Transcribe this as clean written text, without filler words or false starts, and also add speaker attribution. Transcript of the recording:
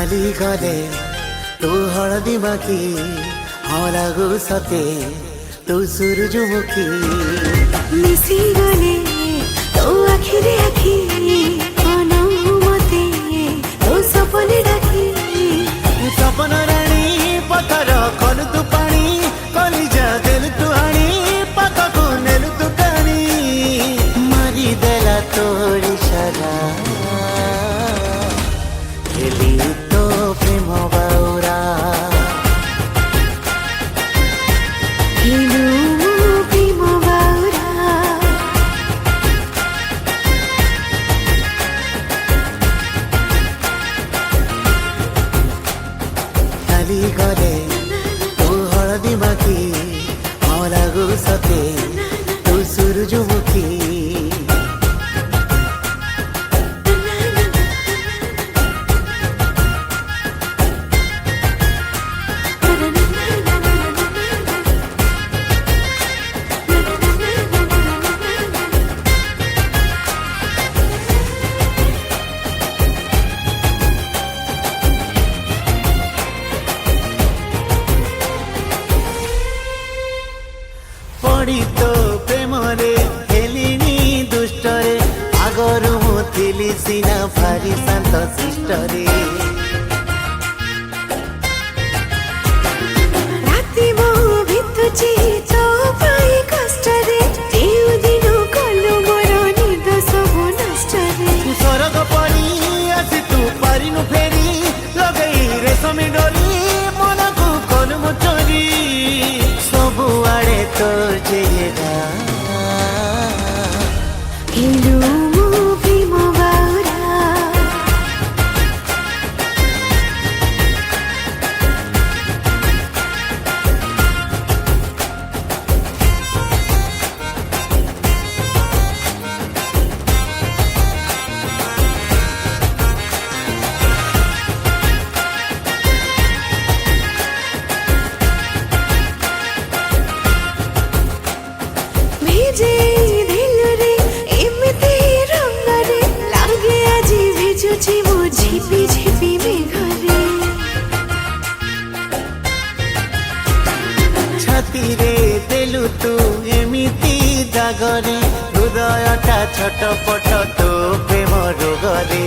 Speaker 1: काली गले तू हलदी माखी हाँ लागू सते तू सूरजमुखी
Speaker 2: मिसी गले तो आखिरे आखि अनहु मते तो सपने डाकी
Speaker 1: सपन राणी पथर कलु तू पानी कलिजा देलु तू हाणी पाखकु नेलु तू टाणी मारी देला तोर इशारा खेली तो प्रेम बाउरा
Speaker 2: हिलु प्रेम बाउरा
Speaker 1: काली गले तू हलदी माखी हाँ लागू सते तू सूरजमुखी पड़ी तो प्रेम रे हेलिनी दुष्ट रे आगरू मुथिली सीना भारी शांत शिष्ट रे
Speaker 2: राति बहु भितुची तो पाई कष्ट रे तेउ दिनु कलु मोर निद सबु नष्ट रे
Speaker 1: स्वर्ग परी आसी तू पारिनु फेरी लगई रेशमी डोरी मन को कलु चोरी सबु आड़े तो जेरा
Speaker 2: हिलु प्रेम बाउरा भेजे दिलु रे एमिति रंग रे लागे आजि भेजुछि मो झिपि झिपि मेघरे
Speaker 1: छाती रे देलु तू एमिति दागरे हृदयटा छटपट तो प्रेम रोगरे